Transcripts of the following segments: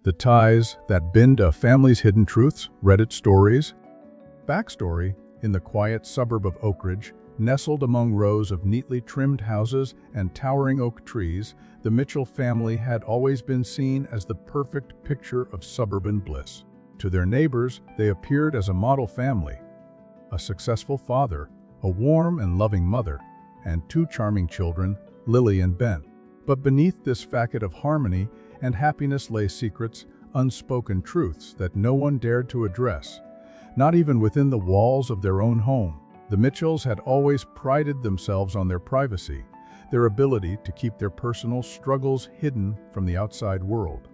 The ties that bind a family's hidden truths, Reddit stories. Backstory: in the quiet suburb of Oakridge, nestled among rows of neatly trimmed houses and towering oak trees, the Mitchell family had always been seen as the perfect picture of suburban bliss. To their neighbors, they appeared as a model family: a successful father, a warm and loving mother, and two charming children, Lily and Ben. But beneath this facade of harmony and happiness lay secrets, unspoken truths that no one dared to address, not even within the walls of their own home. The Mitchells had always prided themselves on their privacy, their ability to keep their personal struggles hidden from the outside world.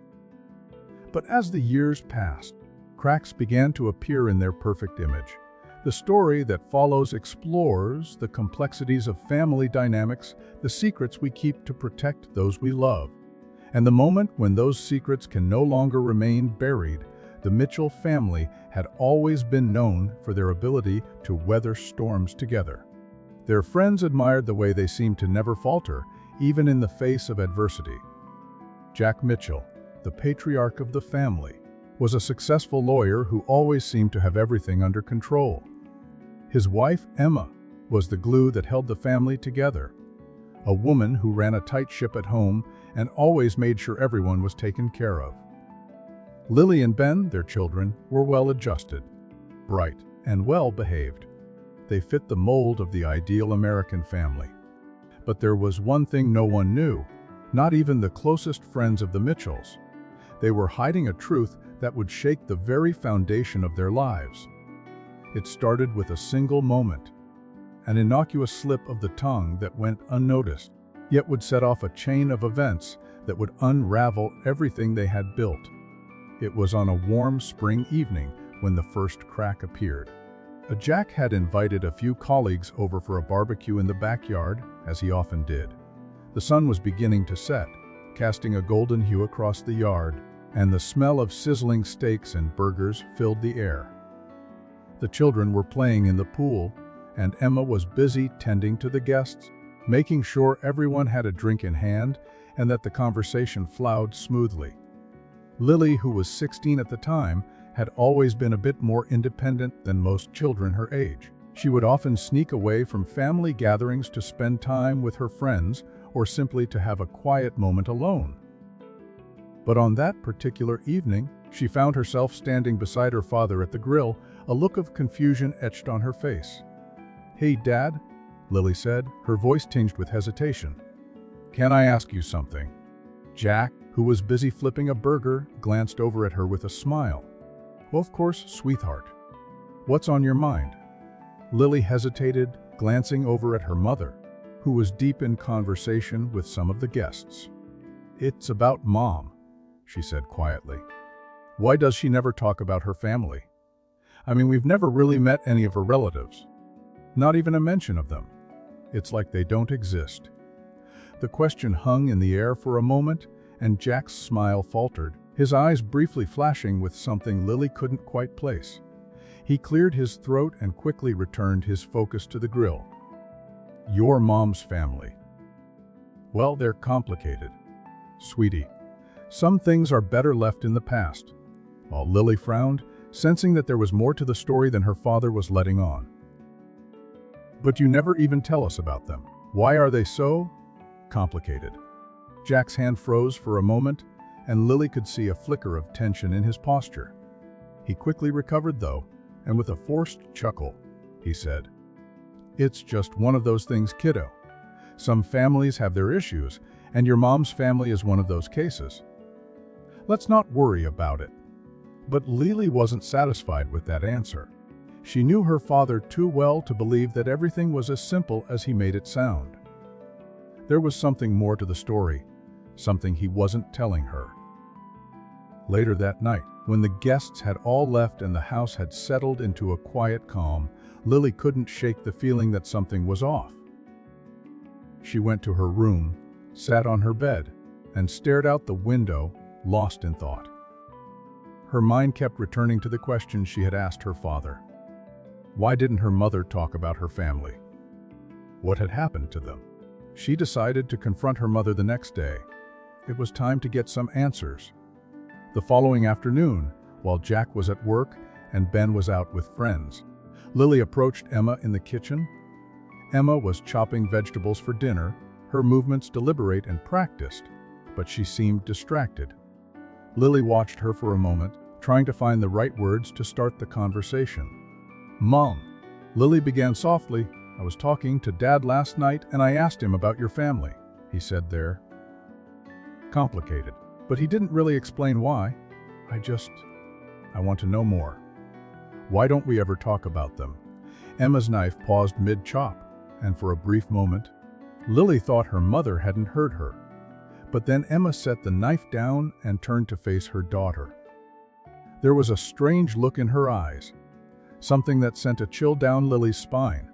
But as the years passed, cracks began to appear in their perfect image. The story that follows explores the complexities of family dynamics, the secrets we keep to protect those we love, and the moment when those secrets can no longer remain buried. The Mitchell family had always been known for their ability to weather storms together. Their friends admired the way they seemed to never falter, even in the face of adversity. Jack Mitchell, the patriarch of the family, was a successful lawyer who always seemed to have everything under control. His wife, Emma, was the glue that held the family together, a woman who ran a tight ship at home and always made sure everyone was taken care of. Lily and Ben, their children, were well-adjusted, bright, and well-behaved. They fit the mold of the ideal American family. But there was one thing no one knew, not even the closest friends of the Mitchells. They were hiding a truth that would shake the very foundation of their lives. It started with a single moment, an innocuous slip of the tongue that went unnoticed, yet would set off a chain of events that would unravel everything they had built. It was on a warm spring evening when the first crack appeared. Jack had invited a few colleagues over for a barbecue in the backyard, as he often did. The sun was beginning to set, casting a golden hue across the yard, and the smell of sizzling steaks and burgers filled the air. The children were playing in the pool, and Emma was busy tending to the guests, making sure everyone had a drink in hand and that the conversation flowed smoothly. Lily, who was 16 at the time, had always been a bit more independent than most children her age. She would often sneak away from family gatherings to spend time with her friends or simply to have a quiet moment alone. But on that particular evening, she found herself standing beside her father at the grill, a look of confusion etched on her face. "Hey, Dad," Lily said, her voice tinged with hesitation. "Can I ask you something?" Jack, who was busy flipping a burger, glanced over at her with a smile. "Well, of course, sweetheart. What's on your mind?" Lily hesitated, glancing over at her mother, who was deep in conversation with some of the guests. "It's about Mom," she said quietly. "Why does she never talk about her family? I mean, we've never really met any of her relatives. Not even a mention of them. It's like they don't exist." The question hung in the air for a moment, and Jack's smile faltered, his eyes briefly flashing with something Lily couldn't quite place. He cleared his throat and quickly returned his focus to the grill. "Your mom's family. Well, they're complicated, sweetie. Some things are better left in the past." While Lily frowned, sensing that there was more to the story than her father was letting on. "But you never even tell us about them. Why are they so complicated?" Jack's hand froze for a moment, and Lily could see a flicker of tension in his posture. He quickly recovered, though, and with a forced chuckle, he said, "It's just one of those things, kiddo. Some families have their issues, and your mom's family is one of those cases. Let's not worry about it." But Lily wasn't satisfied with that answer. She knew her father too well to believe that everything was as simple as he made it sound. There was something more to the story, something he wasn't telling her. Later that night, when the guests had all left and the house had settled into a quiet calm, Lily couldn't shake the feeling that something was off. She went to her room, sat on her bed, and stared out the window, lost in thought. Her mind kept returning to the question she had asked her father. Why didn't her mother talk about her family? What had happened to them? She decided to confront her mother the next day. It was time to get some answers. The following afternoon, while Jack was at work and Ben was out with friends, Lily approached Emma in the kitchen. Emma was chopping vegetables for dinner, her movements deliberate and practiced, but she seemed distracted. Lily watched her for a moment, trying to find the right words to start the conversation. "Mom," Lily began softly, "I was talking to Dad last night and I asked him about your family," he said there. Complicated, but he didn't really explain why. I want to know more. Why don't we ever talk about them?" Emma's knife paused mid-chop, and for a brief moment, Lily thought her mother hadn't heard her. But then Emma set the knife down and turned to face her daughter. There was a strange look in her eyes, something that sent a chill down Lily's spine.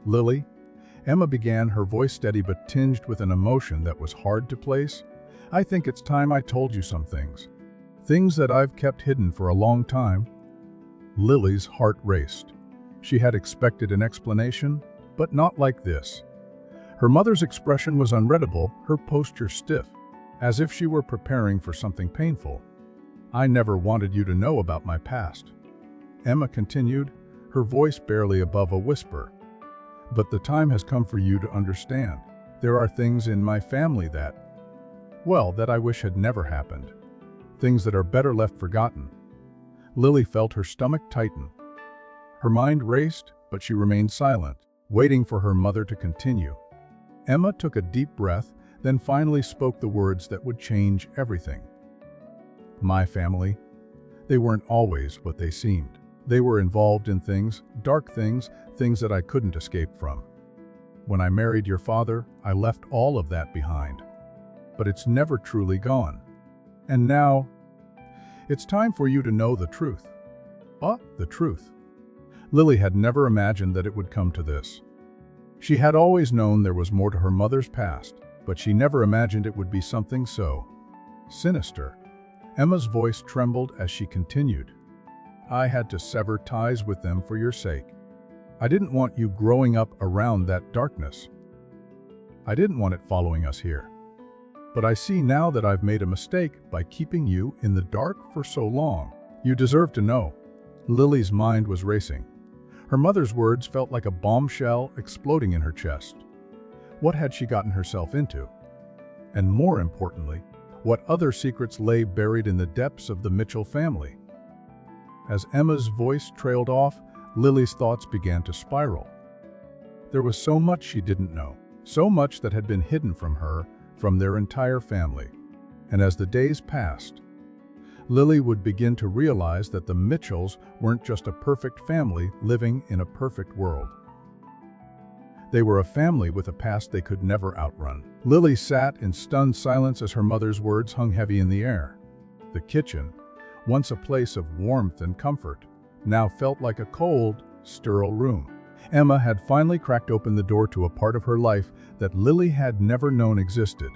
"Lily," Emma began, her voice steady but tinged with an emotion that was hard to place, "I think it's time I told you some things. Things that I've kept hidden for a long time." Lily's heart raced. She had expected an explanation, but not like this. Her mother's expression was unreadable, her posture stiff, as if she were preparing for something painful. "I never wanted you to know about my past," Emma continued, her voice barely above a whisper. "But the time has come for you to understand. There are things in my family that I wish had never happened. Things that are better left forgotten." Lily felt her stomach tighten. Her mind raced, but she remained silent, waiting for her mother to continue. Emma took a deep breath, then finally spoke the words that would change everything. "My family, they weren't always what they seemed. They were involved in things, dark things, things that I couldn't escape from. When I married your father, I left all of that behind. But it's never truly gone. And now, it's time for you to know the truth." The truth. Lily had never imagined that it would come to this. She had always known there was more to her mother's past, but she never imagined it would be something so sinister. Emma's voice trembled as she continued. "I had to sever ties with them for your sake. I didn't want you growing up around that darkness. I didn't want it following us here. But I see now that I've made a mistake by keeping you in the dark for so long. You deserve to know." Lily's mind was racing. Her mother's words felt like a bombshell exploding in her chest. What had she gotten herself into? And more importantly, what other secrets lay buried in the depths of the Mitchell family? As Emma's voice trailed off, Lily's thoughts began to spiral. There was so much she didn't know, so much that had been hidden from her, from their entire family. And as the days passed, Lily would begin to realize that the Mitchells weren't just a perfect family living in a perfect world. They were a family with a past they could never outrun. Lily sat in stunned silence as her mother's words hung heavy in the air. The kitchen, once a place of warmth and comfort, now felt like a cold, sterile room. Emma had finally cracked open the door to a part of her life that Lily had never known existed.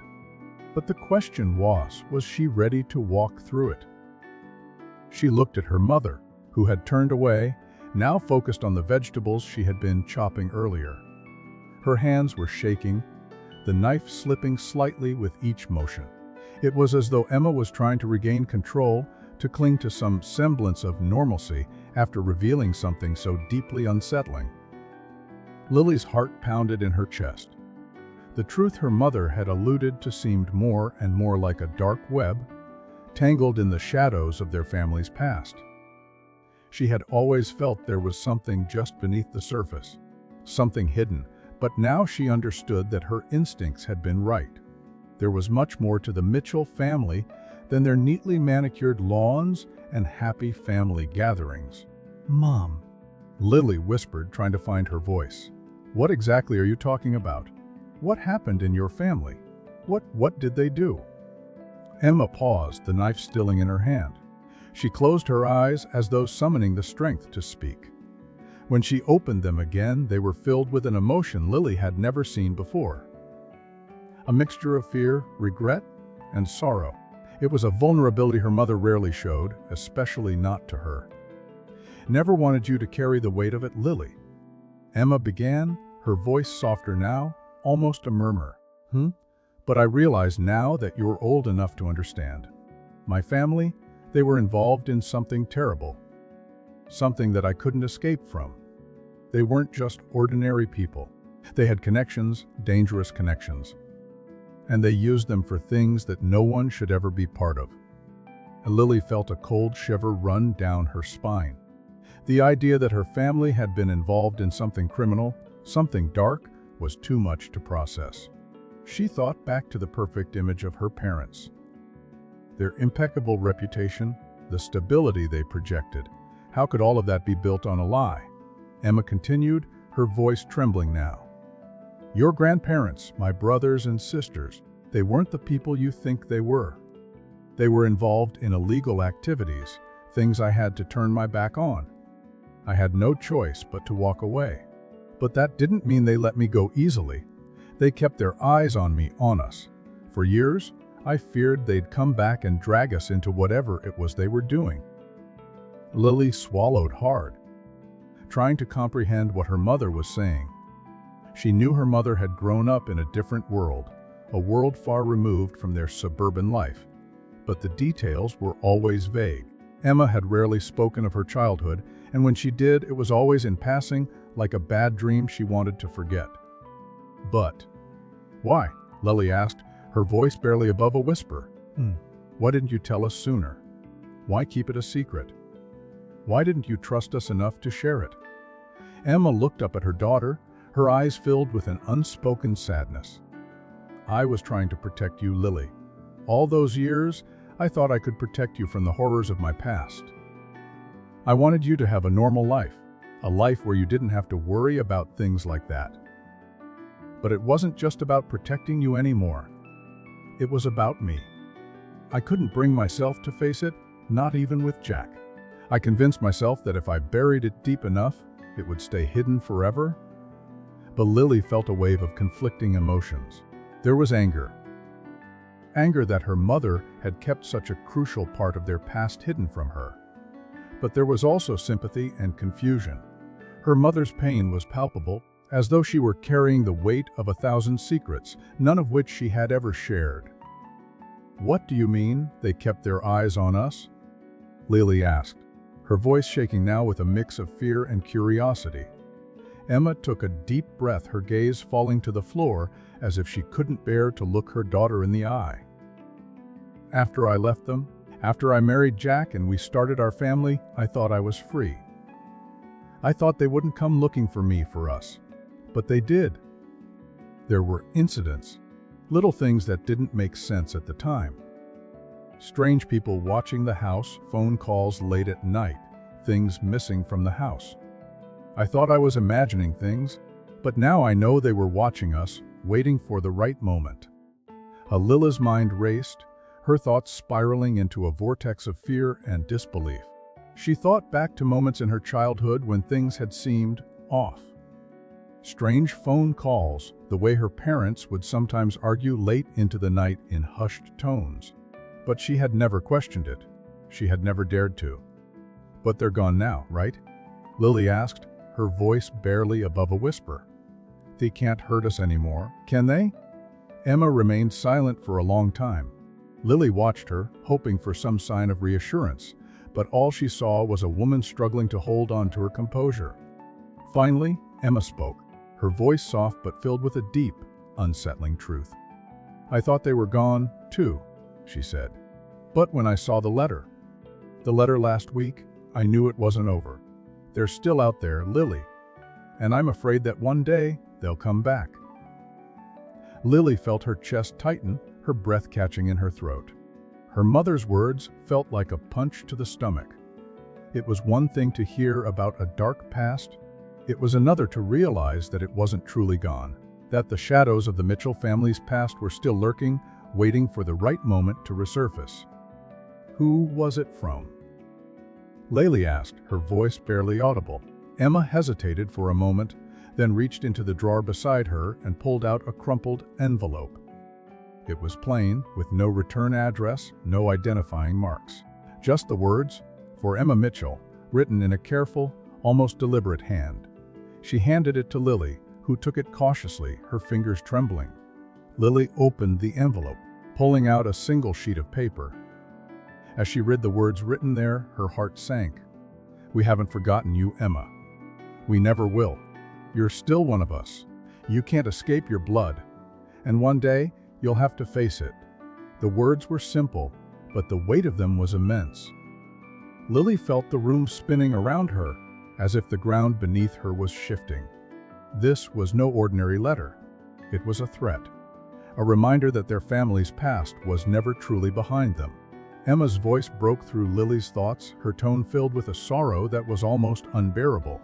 But the question was she ready to walk through it? She looked at her mother, who had turned away, now focused on the vegetables she had been chopping earlier. Her hands were shaking, the knife slipping slightly with each motion. It was as though Emma was trying to regain control, to cling to some semblance of normalcy after revealing something so deeply unsettling. Lily's heart pounded in her chest. The truth her mother had alluded to seemed more and more like a dark web, tangled in the shadows of their family's past. She had always felt there was something just beneath the surface, something hidden, but now she understood that her instincts had been right. There was much more to the Mitchell family than their neatly manicured lawns and happy family gatherings. "Mom," Lily whispered, trying to find her voice. "What exactly are you talking about? What happened in your family? What did they do?" Emma paused, the knife stilling in her hand. She closed her eyes as though summoning the strength to speak. When she opened them again, they were filled with an emotion Lily had never seen before. A mixture of fear, regret, and sorrow. It was a vulnerability her mother rarely showed, especially not to her. "Never wanted you to carry the weight of it, Lily," Emma began, her voice softer now, almost a murmur. But I realize now that you're old enough to understand. My family, they were involved in something terrible. Something that I couldn't escape from. They weren't just ordinary people. They had connections, dangerous connections. And they used them for things that no one should ever be part of. And Lily felt a cold shiver run down her spine. The idea that her family had been involved in something criminal, something dark, was too much to process. She thought back to the perfect image of her parents. Their impeccable reputation, the stability they projected. How could all of that be built on a lie? Emma continued, her voice trembling now. Your grandparents, my brothers and sisters, they weren't the people you think they were. They were involved in illegal activities, things I had to turn my back on. I had no choice but to walk away. But that didn't mean they let me go easily. They kept their eyes on me, on us. For years, I feared they'd come back and drag us into whatever it was they were doing. Lily swallowed hard, trying to comprehend what her mother was saying. She knew her mother had grown up in a different world, a world far removed from their suburban life. But the details were always vague. Emma had rarely spoken of her childhood, and when she did, it was always in passing, like a bad dream she wanted to forget. But why? Lily asked, her voice barely above a whisper. Why didn't you tell us sooner? Why keep it a secret? Why didn't you trust us enough to share it? Emma looked up at her daughter, her eyes filled with an unspoken sadness. I was trying to protect you, Lily. All those years, I thought I could protect you from the horrors of my past. I wanted you to have a normal life, a life where you didn't have to worry about things like that. But it wasn't just about protecting you anymore. It was about me. I couldn't bring myself to face it, not even with Jack. I convinced myself that if I buried it deep enough, it would stay hidden forever. But Lily felt a wave of conflicting emotions. There was anger. Anger that her mother had kept such a crucial part of their past hidden from her. But there was also sympathy and confusion. Her mother's pain was palpable, as though she were carrying the weight of 1,000 secrets, none of which she had ever shared. What do you mean, they kept their eyes on us? Lily asked, her voice shaking now with a mix of fear and curiosity. Emma took a deep breath, her gaze falling to the floor as if she couldn't bear to look her daughter in the eye. After I left them, after I married Jack and we started our family, I thought I was free. I thought they wouldn't come looking for me for us. But they did. There were incidents, little things that didn't make sense at the time. Strange people watching the house, phone calls late at night, things missing from the house. I thought I was imagining things, but now I know they were watching us, waiting for the right moment. Lila's mind raced, her thoughts spiraling into a vortex of fear and disbelief. She thought back to moments in her childhood when things had seemed off. Strange phone calls, the way her parents would sometimes argue late into the night in hushed tones. But she had never questioned it. She had never dared to. But they're gone now, right? Lily asked, her voice barely above a whisper. They can't hurt us anymore, can they? Emma remained silent for a long time. Lily watched her, hoping for some sign of reassurance, but all she saw was a woman struggling to hold on to her composure. Finally, Emma spoke, her voice soft but filled with a deep, unsettling truth. I thought they were gone, too, she said. But when I saw the letter last week, I knew it wasn't over. They're still out there, Lily. And I'm afraid that one day, they'll come back. Lily felt her chest tighten, her breath catching in her throat. Her mother's words felt like a punch to the stomach. It was one thing to hear about a dark past. It was another to realize that it wasn't truly gone, that the shadows of the Mitchell family's past were still lurking, waiting for the right moment to resurface. Who was it from? Lily asked, her voice barely audible. Emma hesitated for a moment, then reached into the drawer beside her and pulled out a crumpled envelope. It was plain, with no return address, no identifying marks. Just the words, "For Emma Mitchell," written in a careful, almost deliberate hand. She handed it to Lily, who took it cautiously, her fingers trembling. Lily opened the envelope, pulling out a single sheet of paper. As she read the words written there, her heart sank. "We haven't forgotten you, Emma. We never will. You're still one of us. You can't escape your blood. And one day, you'll have to face it." The words were simple, but the weight of them was immense. Lily felt the room spinning around her, as if the ground beneath her was shifting. This was no ordinary letter. It was a threat, a reminder that their family's past was never truly behind them. Emma's voice broke through Lily's thoughts, her tone filled with a sorrow that was almost unbearable.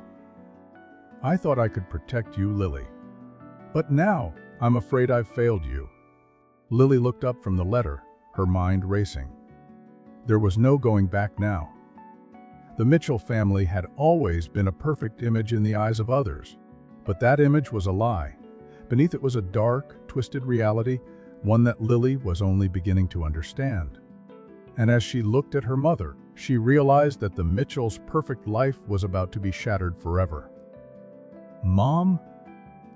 "I thought I could protect you, Lily. But now, I'm afraid I've failed you." Lily looked up from the letter, her mind racing. There was no going back now. The Mitchell family had always been a perfect image in the eyes of others, but that image was a lie. Beneath it was a dark, twisted reality, one that Lily was only beginning to understand. And as she looked at her mother, she realized that the Mitchells' perfect life was about to be shattered forever. "Mom?"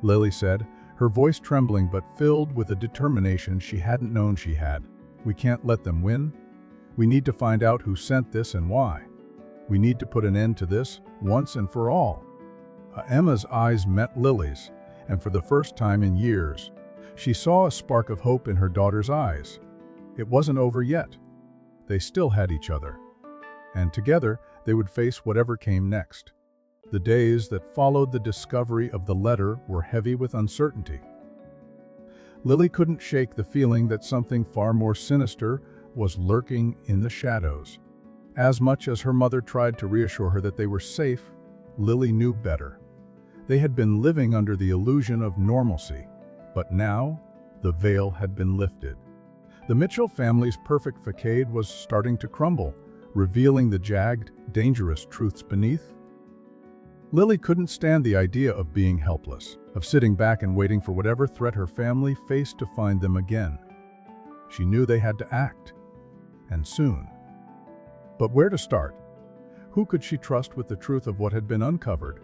Lily said, her voice trembling but filled with a determination she hadn't known she had. "We can't let them win. We need to find out who sent this and why. We need to put an end to this once and for all." Emma's eyes met Lily's, and for the first time in years, she saw a spark of hope in her daughter's eyes. It wasn't over yet. They still had each other, and together they would face whatever came next. The days that followed the discovery of the letter were heavy with uncertainty. Lily couldn't shake the feeling that something far more sinister was lurking in the shadows. As much as her mother tried to reassure her that they were safe, Lily knew better. They had been living under the illusion of normalcy, but now the veil had been lifted. The Mitchell family's perfect facade was starting to crumble, revealing the jagged, dangerous truths beneath. Lily couldn't stand the idea of being helpless, of sitting back and waiting for whatever threat her family faced to find them again. She knew they had to act, and soon. But where to start? Who could she trust with the truth of what had been uncovered?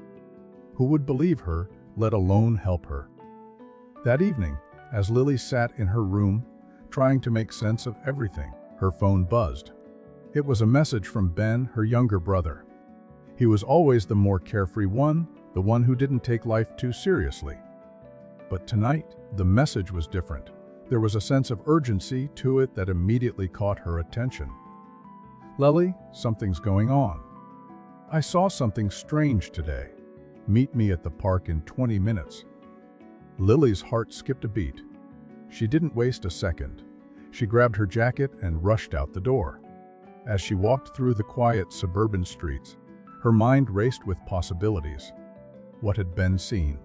Who would believe her, let alone help her? That evening, as Lily sat in her room, trying to make sense of everything, her phone buzzed. It was a message from Ben, her younger brother. He was always the more carefree one, the one who didn't take life too seriously. But tonight, the message was different. There was a sense of urgency to it that immediately caught her attention. "Lily, something's going on. I saw something strange today. Meet me at the park in 20 minutes. Lily's heart skipped a beat. She didn't waste a second. She grabbed her jacket and rushed out the door. As she walked through the quiet suburban streets, her mind raced with possibilities. What had Ben seen?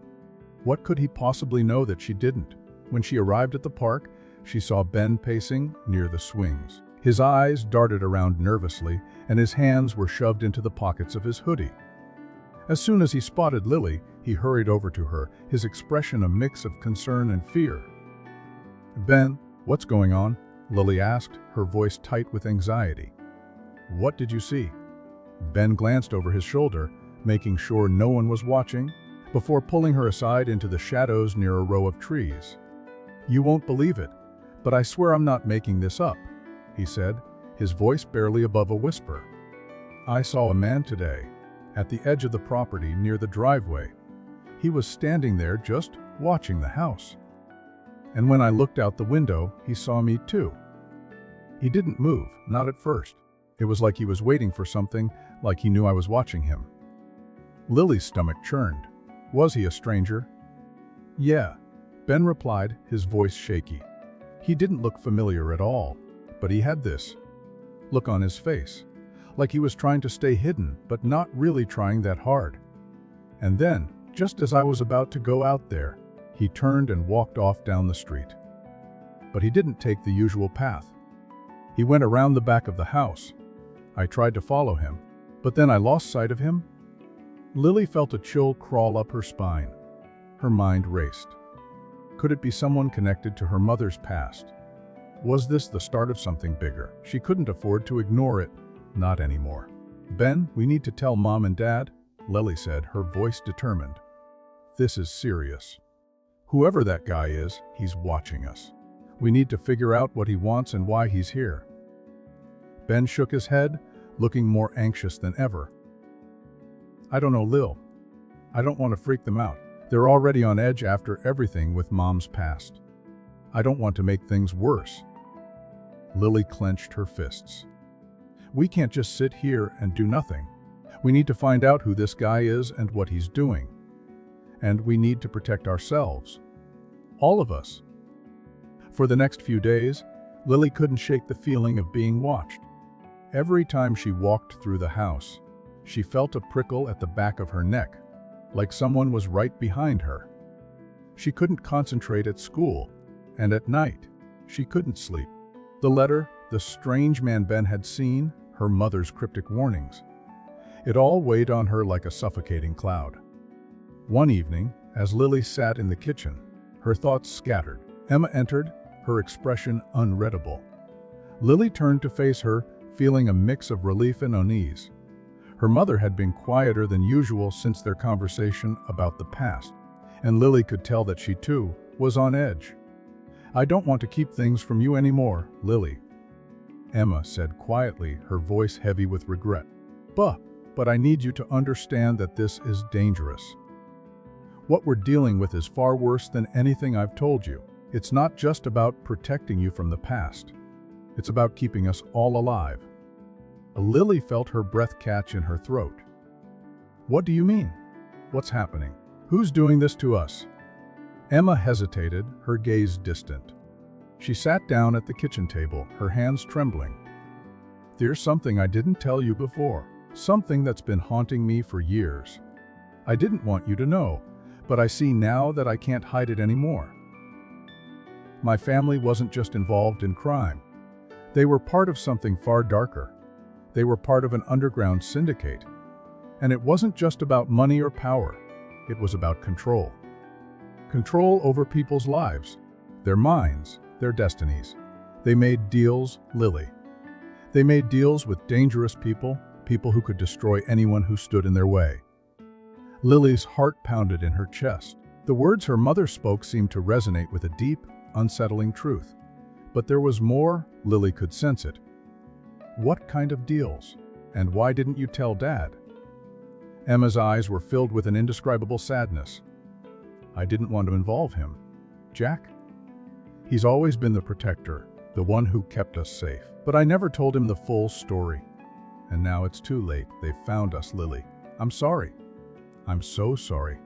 What could he possibly know that she didn't? When she arrived at the park, she saw Ben pacing near the swings. His eyes darted around nervously, and his hands were shoved into the pockets of his hoodie. As soon as he spotted Lily, he hurried over to her, his expression a mix of concern and fear. "Ben, what's going on?" Lily asked, her voice tight with anxiety. "What did you see?" Ben glanced over his shoulder, making sure no one was watching, before pulling her aside into the shadows near a row of trees. "You won't believe it, but I swear I'm not making this up," he said, his voice barely above a whisper. "I saw a man today, at the edge of the property near the driveway. He was standing there just watching the house. And when I looked out the window, he saw me too. He didn't move, not at first. It was like he was waiting for something, like he knew I was watching him." Lily's stomach churned. Was he a stranger? "Yeah," Ben replied, his voice shaky. He didn't look familiar at all, but he had this look on his face, like he was trying to stay hidden, but not really trying that hard. And then, just as I was about to go out there, he turned and walked off down the street. But he didn't take the usual path. He went around the back of the house. I tried to follow him, but then I lost sight of him. Lily felt a chill crawl up her spine. Her mind raced. Could it be someone connected to her mother's past? Was this the start of something bigger? She couldn't afford to ignore it. Not anymore. "Ben, we need to tell Mom and Dad," Lily said, her voice determined. "This is serious. Whoever that guy is, he's watching us. We need to figure out what he wants and why he's here." Ben shook his head, looking more anxious than ever. I don't know, Lil. I don't want to freak them out. They're already on edge after everything with Mom's past. I don't want to make things worse. Lily clenched her fists. We can't just sit here and do nothing. We need to find out who this guy is and what he's doing. And we need to protect ourselves. All of us. For the next few days, Lily couldn't shake the feeling of being watched. Every time she walked through the house, she felt a prickle at the back of her neck, like someone was right behind her. She couldn't concentrate at school, and at night, she couldn't sleep. The letter, the strange man Ben had seen, her mother's cryptic warnings. It all weighed on her like a suffocating cloud. One evening, as Lily sat in the kitchen, her thoughts scattered. Emma entered, her expression unreadable. Lily turned to face her, feeling a mix of relief and unease. Her mother had been quieter than usual since their conversation about the past, and Lily could tell that she too was on edge. I don't want to keep things from you anymore, Lily, Emma said quietly, her voice heavy with regret. But I need you to understand that this is dangerous. What we're dealing with is far worse than anything I've told you. It's not just about protecting you from the past. It's about keeping us all alive. Lily felt her breath catch in her throat. What do you mean? What's happening? Who's doing this to us? Emma hesitated, her gaze distant. She sat down at the kitchen table, her hands trembling. There's something I didn't tell you before, something that's been haunting me for years. I didn't want you to know, but I see now that I can't hide it anymore. My family wasn't just involved in crime. They were part of something far darker. They were part of an underground syndicate. And it wasn't just about money or power. It was about control. Control over people's lives, their minds, their destinies. They made deals, Lily. They made deals with dangerous people, people who could destroy anyone who stood in their way. Lily's heart pounded in her chest. The words her mother spoke seemed to resonate with a deep, unsettling truth. But there was more, Lily could sense it. What kind of deals? And why didn't you tell Dad? Emma's eyes were filled with an indescribable sadness. I didn't want to involve him. Jack? He's always been the protector, the one who kept us safe. But I never told him the full story. And now it's too late. They've found us, Lily. I'm sorry. I'm so sorry.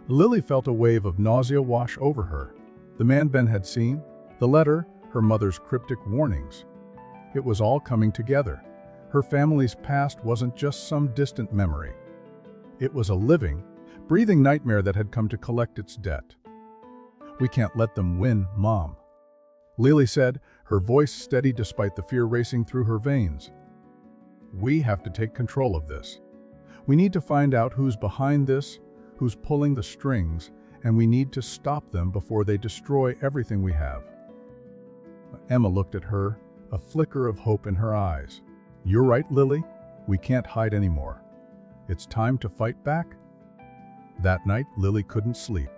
Lily felt a wave of nausea wash over her. The man Ben had seen, the letter, her mother's cryptic warnings. It was all coming together. Her family's past wasn't just some distant memory. It was a living, breathing nightmare that had come to collect its debt. We can't let them win, Mom, Lily said, her voice steady despite the fear racing through her veins. We have to take control of this. We need to find out who's behind this, who's pulling the strings, and we need to stop them before they destroy everything we have. Emma looked at her, a flicker of hope in her eyes. You're right, Lily. We can't hide anymore. It's time to fight back. That night, Lily couldn't sleep.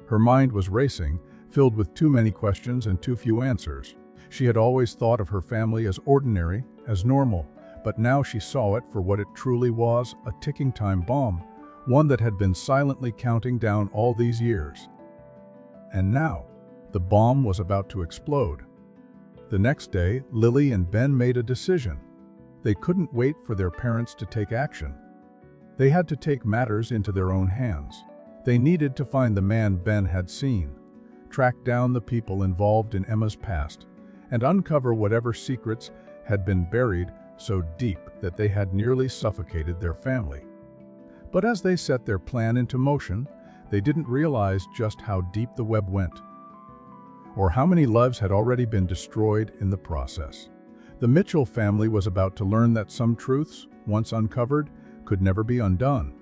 Her mind was racing, filled with too many questions and too few answers. She had always thought of her family as ordinary, as normal, but now she saw it for what it truly was, a ticking time bomb, one that had been silently counting down all these years. And now, the bomb was about to explode. The next day, Lily and Ben made a decision. They couldn't wait for their parents to take action. They had to take matters into their own hands. They needed to find the man Ben had seen, track down the people involved in Emma's past, and uncover whatever secrets had been buried so deep that they had nearly suffocated their family. But as they set their plan into motion, they didn't realize just how deep the web went, or how many lives had already been destroyed in the process. The Mitchell family was about to learn that some truths, once uncovered, could never be undone.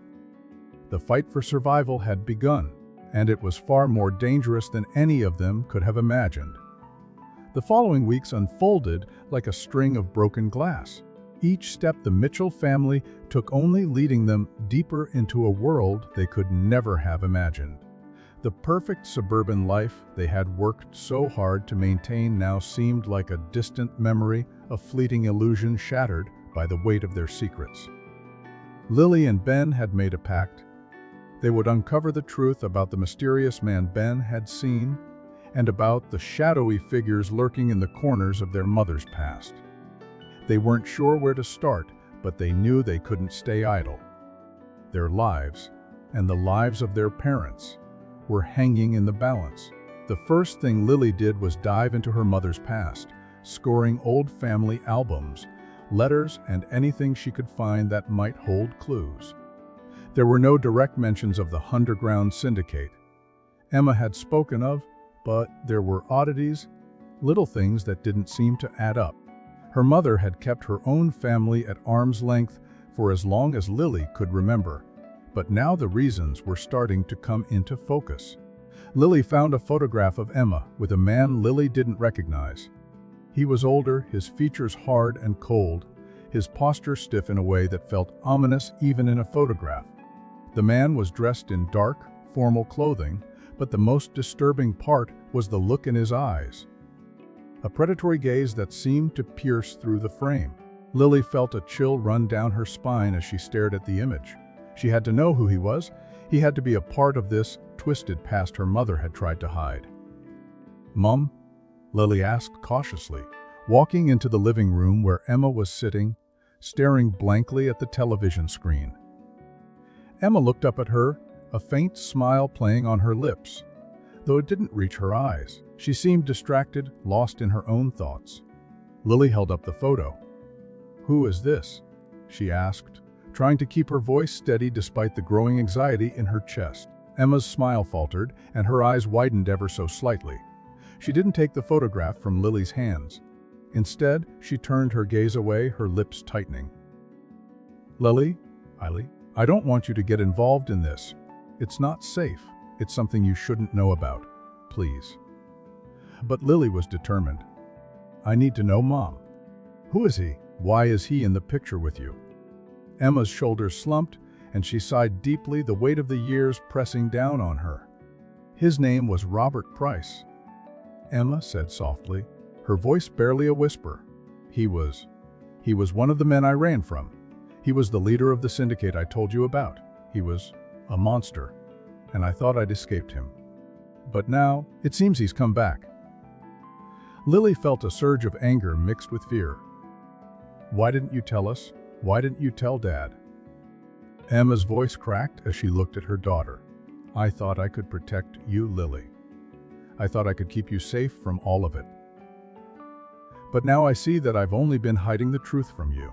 The fight for survival had begun, and it was far more dangerous than any of them could have imagined. The following weeks unfolded like a string of broken glass. Each step the Mitchell family took only leading them deeper into a world they could never have imagined. The perfect suburban life they had worked so hard to maintain now seemed like a distant memory, a fleeting illusion shattered by the weight of their secrets. Lily and Ben had made a pact. They would uncover the truth about the mysterious man Ben had seen and about the shadowy figures lurking in the corners of their mother's past. They weren't sure where to start, but they knew they couldn't stay idle. Their lives, and the lives of their parents, were hanging in the balance. The first thing Lily did was dive into her mother's past, scoring old family albums, letters, and anything she could find that might hold clues. There were no direct mentions of the underground syndicate Emma had spoken of, but there were oddities, little things that didn't seem to add up. Her mother had kept her own family at arm's length for as long as Lily could remember, but now the reasons were starting to come into focus. Lily found a photograph of Emma with a man Lily didn't recognize. He was older, his features hard and cold, his posture stiff in a way that felt ominous even in a photograph. The man was dressed in dark, formal clothing, but the most disturbing part was the look in his eyes. A predatory gaze that seemed to pierce through the frame. Lily felt a chill run down her spine as she stared at the image. She had to know who he was. He had to be a part of this twisted past her mother had tried to hide. "Mom?" Lily asked cautiously, walking into the living room where Emma was sitting, staring blankly at the television screen. Emma looked up at her, a faint smile playing on her lips, though it didn't reach her eyes. She seemed distracted, lost in her own thoughts. Lily held up the photo. "Who is this?" she asked, trying to keep her voice steady despite the growing anxiety in her chest. Emma's smile faltered, and her eyes widened ever so slightly. She didn't take the photograph from Lily's hands. Instead, she turned her gaze away, her lips tightening. "Lily, I don't want you to get involved in this. It's not safe. It's something you shouldn't know about. Please." But Lily was determined. "I need to know, Mom. Who is he? Why is he in the picture with you?" Emma's shoulders slumped, and she sighed deeply, the weight of the years pressing down on her. "His name was Robert Price," Emma said softly, her voice barely a whisper. He was one of the men I ran from. He was the leader of the syndicate I told you about. He was a monster, and I thought I'd escaped him. But now, it seems he's come back." Lily felt a surge of anger mixed with fear. "Why didn't you tell us? Why didn't you tell Dad?" Emma's voice cracked as she looked at her daughter. "I thought I could protect you, Lily. I thought I could keep you safe from all of it. But now I see that I've only been hiding the truth from you."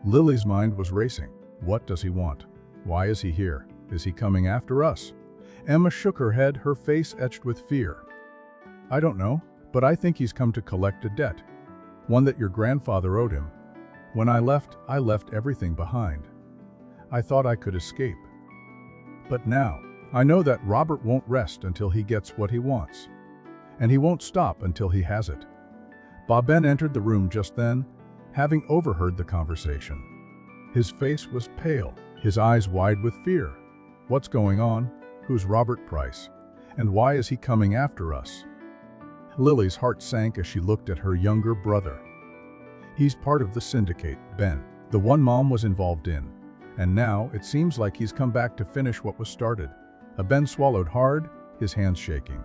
Lily's mind was racing. What does he want? Why is he here? Is he coming after us? Emma shook her head, her face etched with fear. "I don't know, but I think he's come to collect a debt. One that your grandfather owed him. When I left everything behind. I thought I could escape. But now, I know that Robert won't rest until he gets what he wants. And he won't stop until he has it." Ben entered the room just then, having overheard the conversation. His face was pale, his eyes wide with fear. "What's going on? Who's Robert Price? And why is he coming after us?" Lily's heart sank as she looked at her younger brother. "He's part of the syndicate, Ben, the one Mom was involved in. And now, it seems like he's come back to finish what was started." Ben swallowed hard, his hands shaking.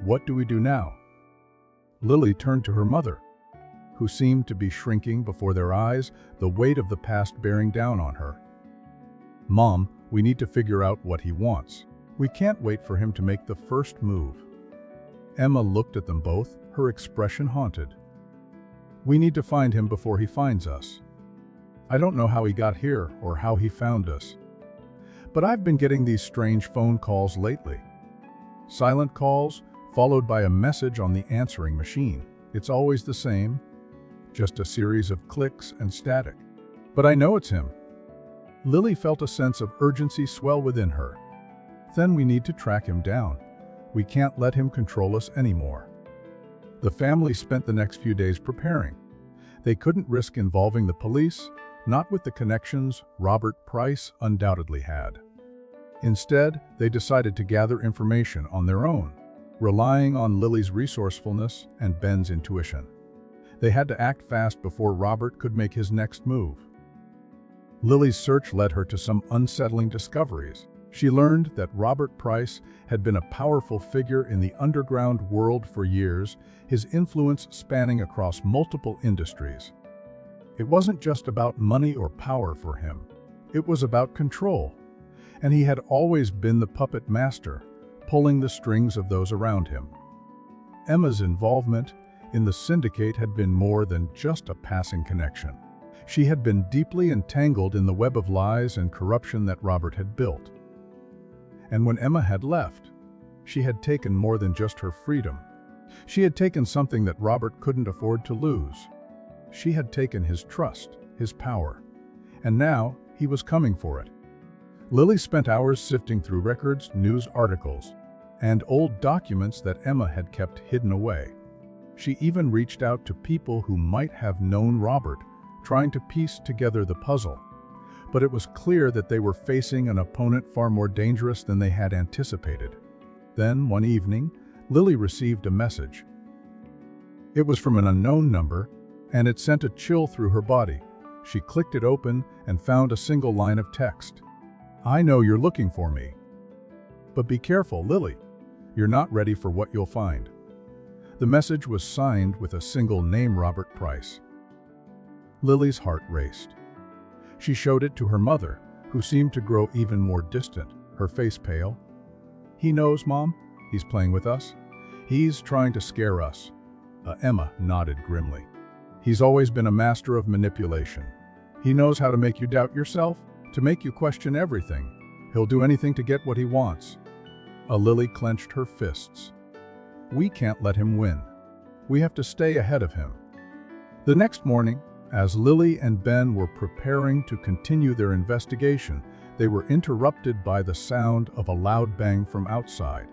"What do we do now?" Lily turned to her mother, who seemed to be shrinking before their eyes, the weight of the past bearing down on her. "Mom, we need to figure out what he wants. We can't wait for him to make the first move." Emma looked at them both, her expression haunted. "We need to find him before he finds us. I don't know how he got here or how he found us. But I've been getting these strange phone calls lately. Silent calls, followed by a message on the answering machine. It's always the same, just a series of clicks and static. But I know it's him." Lily felt a sense of urgency swell within her. "Then we need to track him down. We can't let him control us anymore." The family spent the next few days preparing. They couldn't risk involving the police, not with the connections Robert Price undoubtedly had. Instead, they decided to gather information on their own, relying on Lily's resourcefulness and Ben's intuition. They had to act fast before Robert could make his next move. Lily's search led her to some unsettling discoveries. She learned that Robert Price had been a powerful figure in the underground world for years, his influence spanning across multiple industries. It wasn't just about money or power for him. It was about control. And he had always been the puppet master, pulling the strings of those around him. Emma's involvement in the syndicate had been more than just a passing connection. She had been deeply entangled in the web of lies and corruption that Robert had built. And when Emma had left, she had taken more than just her freedom. She had taken something that Robert couldn't afford to lose. She had taken his trust, his power, and now he was coming for it. Lily spent hours sifting through records, news articles, and old documents that Emma had kept hidden away. She even reached out to people who might have known Robert, trying to piece together the puzzle. But it was clear that they were facing an opponent far more dangerous than they had anticipated. Then, one evening, Lily received a message. It was from an unknown number, and it sent a chill through her body. She clicked it open and found a single line of text. "I know you're looking for me. But be careful, Lily. You're not ready for what you'll find." The message was signed with a single name, Robert Price. Lily's heart raced. She showed it to her mother, who seemed to grow even more distant, her face pale. "He knows, Mom. He's playing with us. He's trying to scare us." Emma nodded grimly. "He's always been a master of manipulation. He knows how to make you doubt yourself, to make you question everything. He'll do anything to get what he wants." Lily clenched her fists. "We can't let him win. We have to stay ahead of him." The next morning, as Lily and Ben were preparing to continue their investigation, they were interrupted by the sound of a loud bang from outside.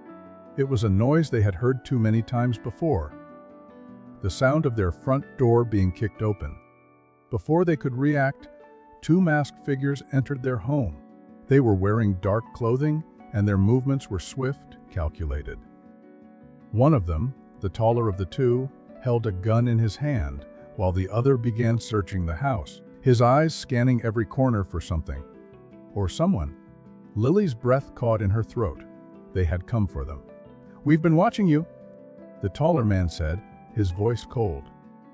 It was a noise they had heard too many times before. The sound of their front door being kicked open. Before they could react, two masked figures entered their home. They were wearing dark clothing, and their movements were swift, calculated. One of them, the taller of the two, held a gun in his hand, while the other began searching the house, his eyes scanning every corner for something. Or someone. Lily's breath caught in her throat. They had come for them. "We've been watching you," the taller man said, his voice cold.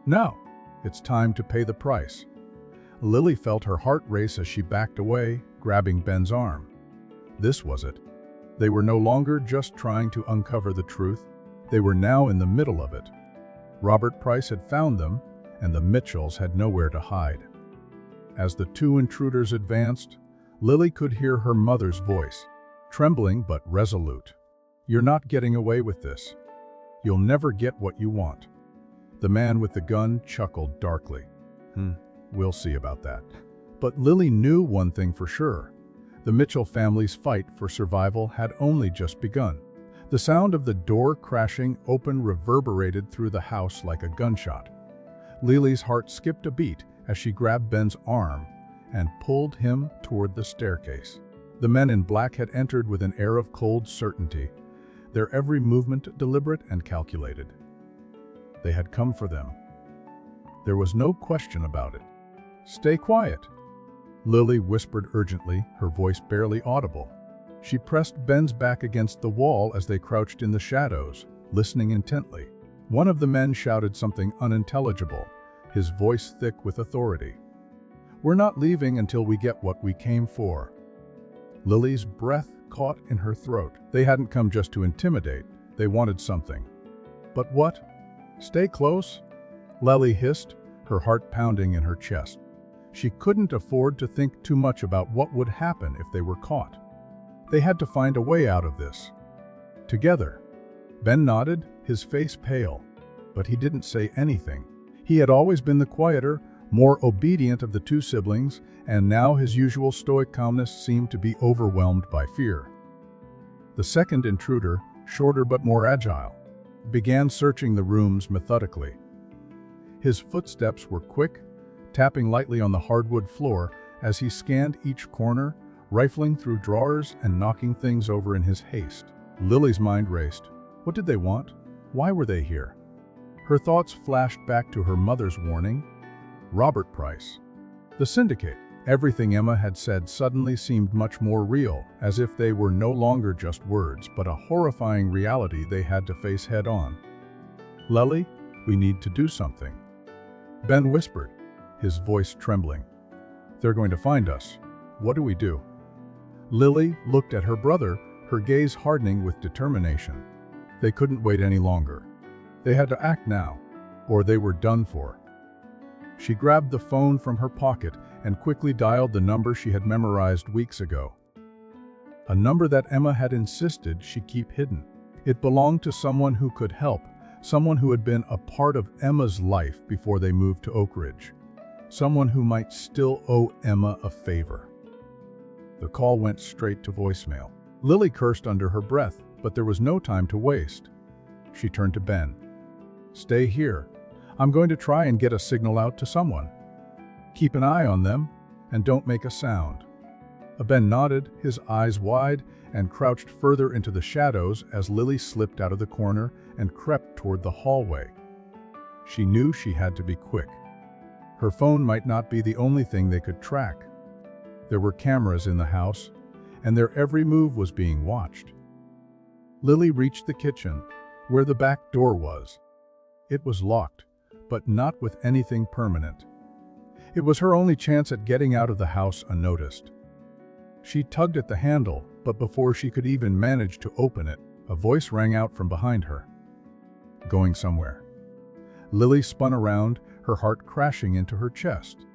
"Now, it's time to pay the price." Lily felt her heart race as she backed away, grabbing Ben's arm. This was it. They were no longer just trying to uncover the truth. They were now in the middle of it. Robert Price had found them, and the Mitchells had nowhere to hide. As the two intruders advanced, Lily could hear her mother's voice, trembling but resolute. "You're not getting away with this. You'll never get what you want." The man with the gun chuckled darkly. We'll see about that." But Lily knew one thing for sure. The Mitchell family's fight for survival had only just begun. The sound of the door crashing open reverberated through the house like a gunshot. Lily's heart skipped a beat as she grabbed Ben's arm and pulled him toward the staircase. The men in black had entered with an air of cold certainty, their every movement deliberate and calculated. They had come for them. There was no question about it. "Stay quiet," Lily whispered urgently, her voice barely audible. She pressed Ben's back against the wall as they crouched in the shadows, listening intently. One of the men shouted something unintelligible, his voice thick with authority. "We're not leaving until we get what we came for." Lily's breath caught in her throat. They hadn't come just to intimidate. They wanted something. But what? "Stay close," Lily hissed, her heart pounding in her chest. She couldn't afford to think too much about what would happen if they were caught. They had to find a way out of this. Together. Ben nodded, his face pale, but he didn't say anything. He had always been the quieter, more obedient of the two siblings, and now his usual stoic calmness seemed to be overwhelmed by fear. The second intruder, shorter but more agile, began searching the rooms methodically. His footsteps were quick, tapping lightly on the hardwood floor as he scanned each corner, rifling through drawers and knocking things over in his haste. Lily's mind raced. What did they want? Why were they here? Her thoughts flashed back to her mother's warning. Robert Price. The syndicate. Everything Emma had said suddenly seemed much more real, as if they were no longer just words, but a horrifying reality they had to face head-on. Lily, we need to do something. Ben whispered, his voice trembling. They're going to find us. What do we do? Lily looked at her brother, her gaze hardening with determination. They couldn't wait any longer. They had to act now, or they were done for. She grabbed the phone from her pocket and quickly dialed the number she had memorized weeks ago. A number that Emma had insisted she keep hidden. It belonged to someone who could help, someone who had been a part of Emma's life before they moved to Oakridge. Someone who might still owe Emma a favor. The call went straight to voicemail. Lily cursed under her breath, but there was no time to waste. She turned to Ben. Stay here. I'm going to try and get a signal out to someone. Keep an eye on them, and don't make a sound. Ben nodded, his eyes wide, and crouched further into the shadows as Lily slipped out of the corner and crept toward the hallway. She knew she had to be quick. Her phone might not be the only thing they could track. There were cameras in the house, and their every move was being watched. Lily reached the kitchen, where the back door was. It was locked, but not with anything permanent. It was her only chance at getting out of the house unnoticed. She tugged at the handle, but before she could even manage to open it, a voice rang out from behind her. Going somewhere. Lily spun around, her heart crashing into her chest.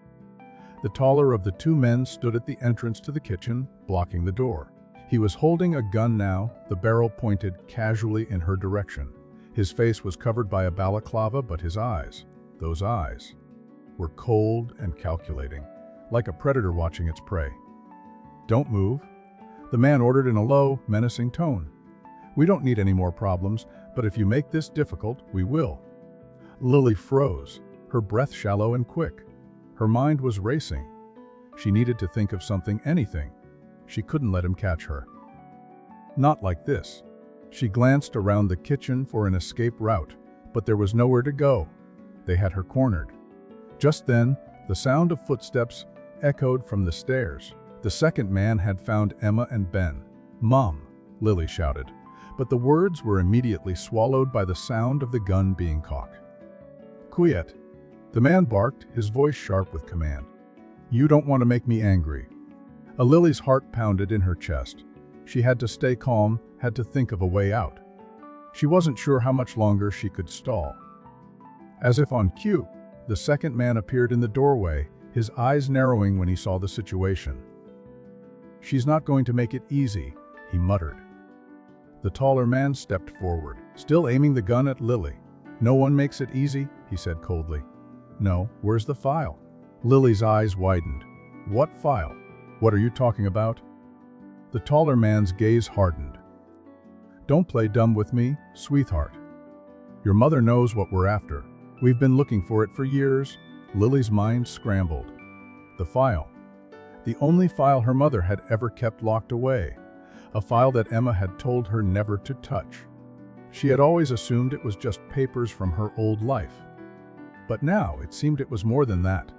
The taller of the two men stood at the entrance to the kitchen, blocking the door. He was holding a gun now, the barrel pointed casually in her direction. His face was covered by a balaclava, but his eyes, those eyes, were cold and calculating, like a predator watching its prey. Don't move, the man ordered in a low, menacing tone. We don't need any more problems, but if you make this difficult, we will. Lily froze, her breath shallow and quick. Her mind was racing. She needed to think of something, anything. She couldn't let him catch her. Not like this. She glanced around the kitchen for an escape route, but there was nowhere to go. They had her cornered. Just then, the sound of footsteps echoed from the stairs. The second man had found Emma and Ben. "Mom," Lily shouted, but the words were immediately swallowed by the sound of the gun being cocked. "Quiet," the man barked, his voice sharp with command. "You don't want to make me angry." Lily's heart pounded in her chest. She had to stay calm, had to think of a way out. She wasn't sure how much longer she could stall. As if on cue, the second man appeared in the doorway, his eyes narrowing when he saw the situation. "She's not going to make it easy," he muttered. The taller man stepped forward, still aiming the gun at Lily. "No one makes it easy," he said coldly. "No, where's the file?" Lily's eyes widened. "What file? What are you talking about?" The taller man's gaze hardened. "Don't play dumb with me, sweetheart. Your mother knows what we're after. We've been looking for it for years." Lily's mind scrambled. The file. The only file her mother had ever kept locked away. A file that Emma had told her never to touch. She had always assumed it was just papers from her old life. But now it seemed it was more than that.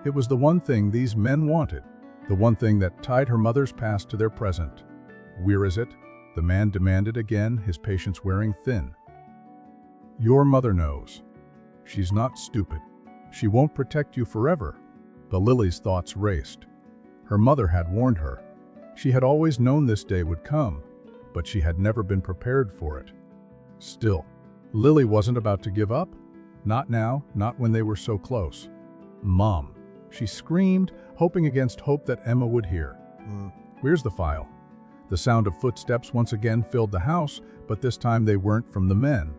It was the one thing these men wanted, the one thing that tied her mother's past to their present. "Where is it?" the man demanded again, his patience wearing thin. "Your mother knows. She's not stupid. She won't protect you forever." But Lily's thoughts raced. Her mother had warned her. She had always known this day would come, but she had never been prepared for it. Still, Lily wasn't about to give up. Not now, not when they were so close. "Mom," she screamed, hoping against hope that Emma would hear. "Where's the file?" The sound of footsteps once again filled the house, but this time they weren't from the men.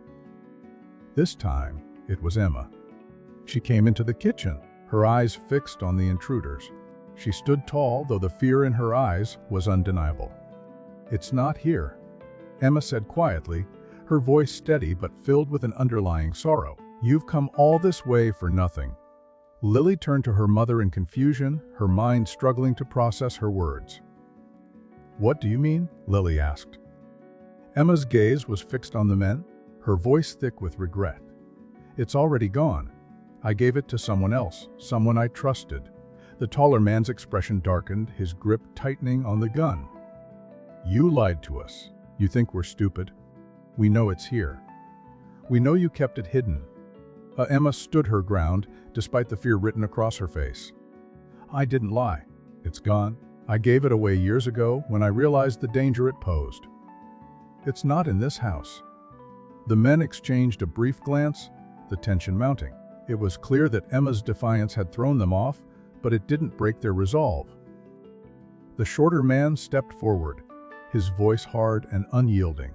This time, it was Emma. She came into the kitchen, her eyes fixed on the intruders. She stood tall, though the fear in her eyes was undeniable. "It's not here," Emma said quietly, her voice steady but filled with an underlying sorrow. "You've come all this way for nothing." Lily turned to her mother in confusion, her mind struggling to process her words. "What do you mean?" Lily asked. Emma's gaze was fixed on the men, her voice thick with regret. It's already gone. I gave it to someone else, someone I trusted. The taller man's expression darkened, his grip tightening on the gun. You lied to us. You think we're stupid? We know it's here. We know you kept it hidden. Emma stood her ground, despite the fear written across her face. I didn't lie. It's gone. I gave it away years ago when I realized the danger it posed. It's not in this house. The men exchanged a brief glance, the tension mounting. It was clear that Emma's defiance had thrown them off, but it didn't break their resolve. The shorter man stepped forward, his voice hard and unyielding.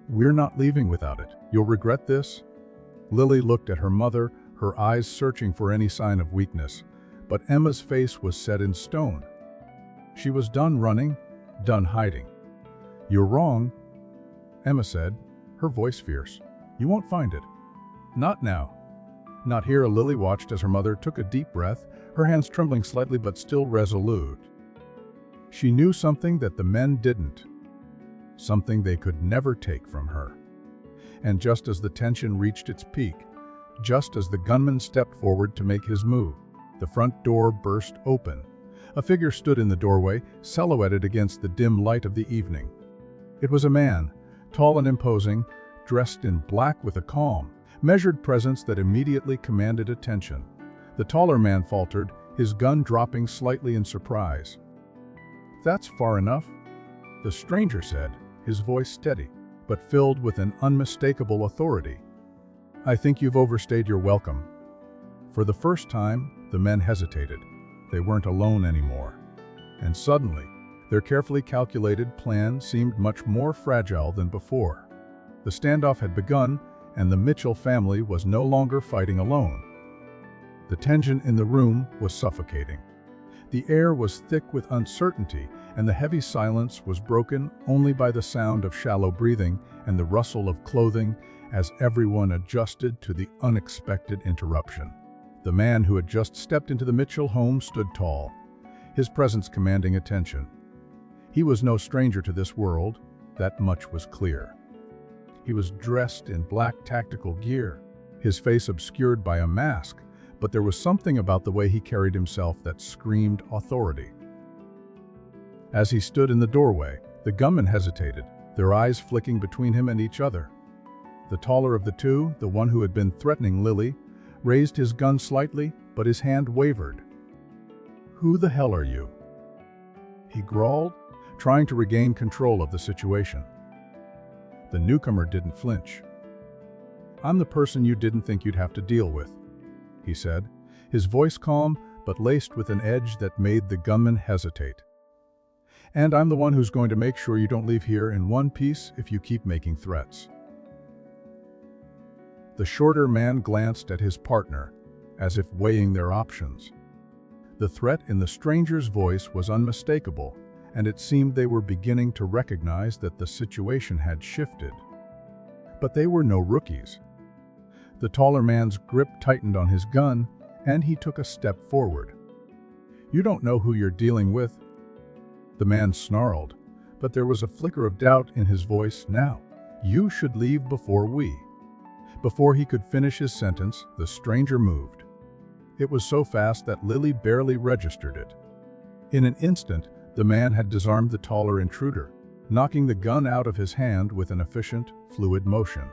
We're not leaving without it. You'll regret this. Lily looked at her mother, her eyes searching for any sign of weakness, but Emma's face was set in stone. She was done running, done hiding. You're wrong, Emma said, her voice fierce. You won't find it. Not now. Not here. Lily watched as her mother took a deep breath, her hands trembling slightly but still resolute. She knew something that the men didn't, something they could never take from her. And just as the tension reached its peak, just as the gunman stepped forward to make his move, the front door burst open. A figure stood in the doorway, silhouetted against the dim light of the evening. It was a man, tall and imposing, dressed in black with a calm, measured presence that immediately commanded attention. The taller man faltered, his gun dropping slightly in surprise. That's far enough, the stranger said, his voice steady, but filled with an unmistakable authority. I think you've overstayed your welcome. For the first time, the men hesitated. They weren't alone anymore. And suddenly, their carefully calculated plan seemed much more fragile than before. The standoff had begun, and the Mitchell family was no longer fighting alone. The tension in the room was suffocating. The air was thick with uncertainty, and the heavy silence was broken only by the sound of shallow breathing and the rustle of clothing as everyone adjusted to the unexpected interruption. The man who had just stepped into the Mitchell home stood tall, his presence commanding attention. He was no stranger to this world, that much was clear. He was dressed in black tactical gear, his face obscured by a mask, but there was something about the way he carried himself that screamed authority. As he stood in the doorway, the gunmen hesitated, their eyes flicking between him and each other. The taller of the two, the one who had been threatening Lily, raised his gun slightly, but his hand wavered. Who the hell are you? He growled, trying to regain control of the situation. The newcomer didn't flinch. I'm the person you didn't think you'd have to deal with, he said, his voice calm but laced with an edge that made the gunman hesitate. And I'm the one who's going to make sure you don't leave here in one piece if you keep making threats. The shorter man glanced at his partner, as if weighing their options. The threat in the stranger's voice was unmistakable, and it seemed they were beginning to recognize that the situation had shifted. But they were no rookies. The taller man's grip tightened on his gun, and he took a step forward. You don't know who you're dealing with, the man snarled, but there was a flicker of doubt in his voice now. You should leave before we. Before he could finish his sentence, the stranger moved. It was so fast that Lily barely registered it. In an instant, the man had disarmed the taller intruder, knocking the gun out of his hand with an efficient, fluid motion.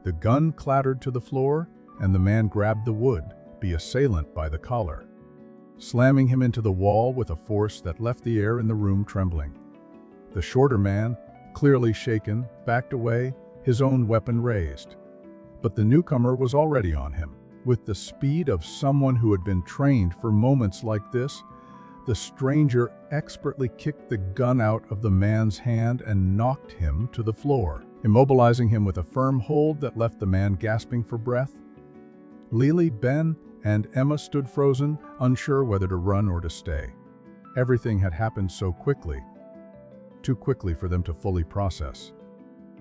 The gun clattered to the floor, and the man grabbed the would-be assailant by the collar, slamming him into the wall with a force that left the air in the room trembling. The shorter man, clearly shaken, backed away, his own weapon raised. But the newcomer was already on him. With the speed of someone who had been trained for moments like this, the stranger expertly kicked the gun out of the man's hand and knocked him to the floor, immobilizing him with a firm hold that left the man gasping for breath. Lily, Ben, and Emma stood frozen, unsure whether to run or to stay. Everything had happened so quickly, too quickly for them to fully process.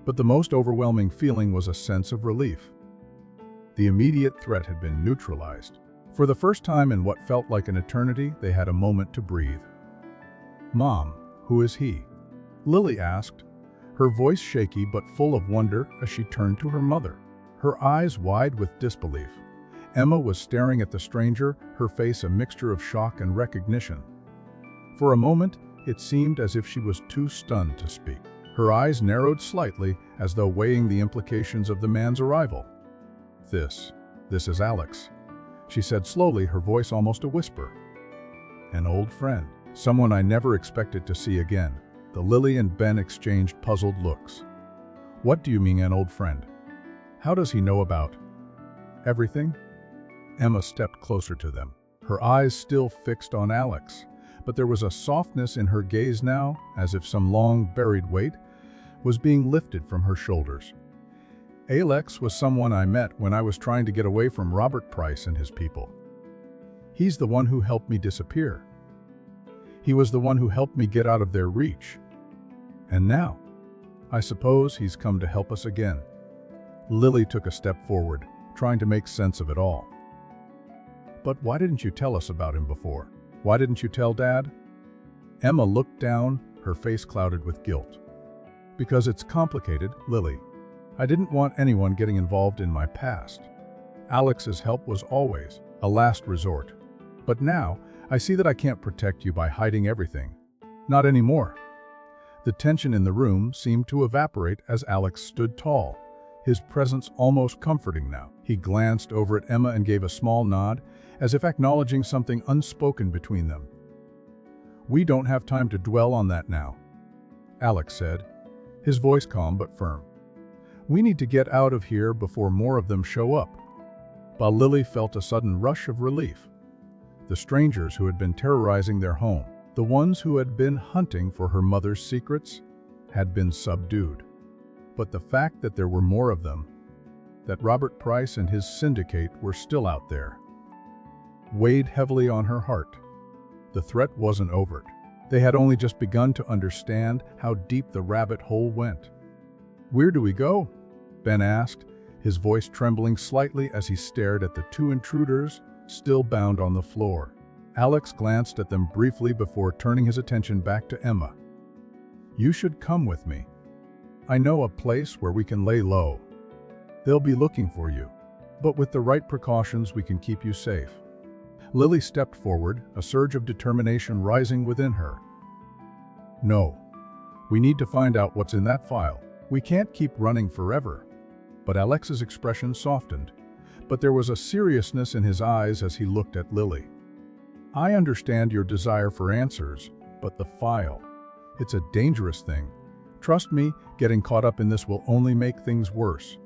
But the most overwhelming feeling was a sense of relief. The immediate threat had been neutralized. For the first time in what felt like an eternity, they had a moment to breathe. Mom, who is he? Lily asked, her voice shaky but full of wonder as she turned to her mother. her eyes wide with disbelief. Emma was staring at the stranger, her face a mixture of shock and recognition. For a moment, it seemed as if she was too stunned to speak. Her eyes narrowed slightly, as though weighing the implications of the man's arrival. This is Alex," she said slowly, her voice almost a whisper. "An old friend. Someone I never expected to see again." The Lily and Ben exchanged puzzled looks. "What do you mean, an old friend? How does he know about everything?" Emma stepped closer to them, her eyes still fixed on Alex, but there was a softness in her gaze now, as if some long-buried weight was being lifted from her shoulders. "Alex was someone I met when I was trying to get away from Robert Price and his people. He's the one who helped me disappear. He was the one who helped me get out of their reach. And now, I suppose he's come to help us again." Lily took a step forward, trying to make sense of it all. "But why didn't you tell us about him before? Why didn't you tell Dad?" Emma looked down, her face clouded with guilt. "Because it's complicated, Lily. I didn't want anyone getting involved in my past. Alex's help was always a last resort. But now, I see that I can't protect you by hiding everything. Not anymore." The tension in the room seemed to evaporate as Alex stood tall, his presence almost comforting now. He glanced over at Emma and gave a small nod, as if acknowledging something unspoken between them. "We don't have time to dwell on that now," Alex said, his voice calm but firm. "We need to get out of here before more of them show up." While Lily felt a sudden rush of relief. The strangers who had been terrorizing their home, the ones who had been hunting for her mother's secrets, had been subdued. But the fact that there were more of them, that Robert Price and his syndicate were still out there, weighed heavily on her heart. The threat wasn't overt. They had only just begun to understand how deep the rabbit hole went. "Where do we go?" Ben asked, his voice trembling slightly as he stared at the two intruders still bound on the floor. Alex glanced at them briefly before turning his attention back to Emma. "You should come with me. I know a place where we can lay low. They'll be looking for you, but with the right precautions we can keep you safe." Lily stepped forward, a surge of determination rising within her. "No. We need to find out what's in that file. We can't keep running forever." But Alex's expression softened, but there was a seriousness in his eyes as he looked at Lily. "I understand your desire for answers, but the file, it's a dangerous thing. Trust me, getting caught up in this will only make things worse.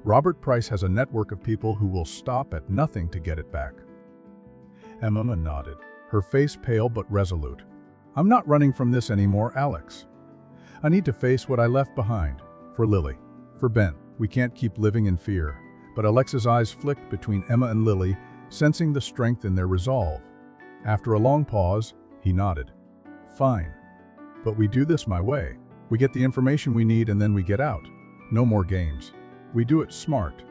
Robert Price has a network of people who will stop at nothing to get it back." Emma nodded, her face pale but resolute. "I'm not running from this anymore, Alex. I need to face what I left behind. For Lily. For Ben. We can't keep living in fear." But Alex's eyes flicked between Emma and Lily, sensing the strength in their resolve. After a long pause, he nodded. "Fine. But we do this my way. We get the information we need and then we get out. No more games. We do it smart."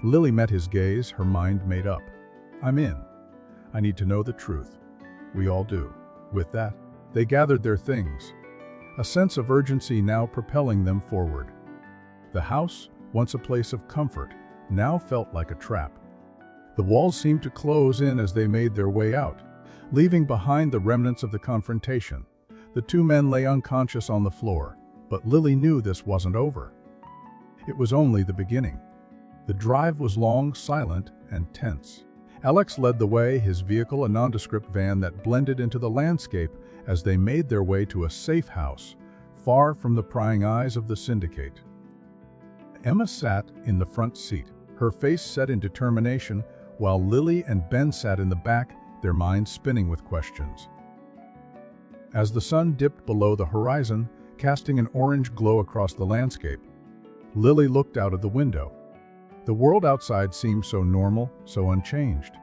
Lily met his gaze, her mind made up. "I'm in. I need to know the truth." "We all do." With that, they gathered their things, a sense of urgency now propelling them forward. The house, once a place of comfort, now felt like a trap. The walls seemed to close in as they made their way out, leaving behind the remnants of the confrontation. The two men lay unconscious on the floor, but Lily knew this wasn't over. It was only the beginning. The drive was long, silent, and tense. Alex led the way, his vehicle a nondescript van that blended into the landscape as they made their way to a safe house, far from the prying eyes of the syndicate. Emma sat in the front seat, her face set in determination, while Lily and Ben sat in the back, their minds spinning with questions. As the sun dipped below the horizon, casting an orange glow across the landscape, Lily looked out of the window. The world outside seemed so normal, so unchanged.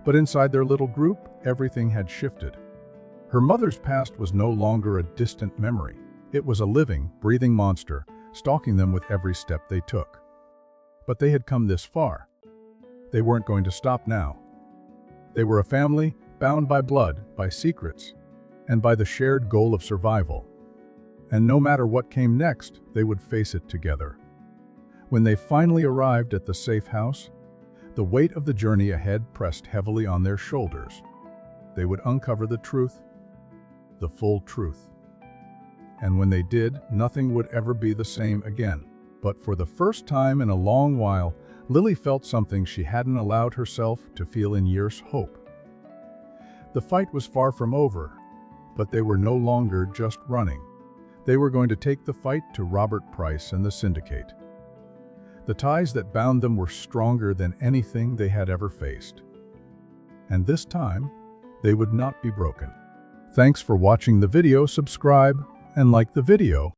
But inside their little group, everything had shifted. Her mother's past was no longer a distant memory. It was a living, breathing monster, stalking them with every step they took. But they had come this far. They weren't going to stop now. They were a family, bound by blood, by secrets, and by the shared goal of survival. And no matter what came next, they would face it together. When they finally arrived at the safe house, the weight of the journey ahead pressed heavily on their shoulders. They would uncover the truth, the full truth. And when they did, nothing would ever be the same again. But for the first time in a long while, Lily felt something she hadn't allowed herself to feel in years: hope. The fight was far from over, but they were no longer just running. They were going to take the fight to Robert Price and the syndicate. The ties that bound them were stronger than anything they had ever faced. And this time, they would not be broken. Thanks for watching the video. Subscribe and like the video.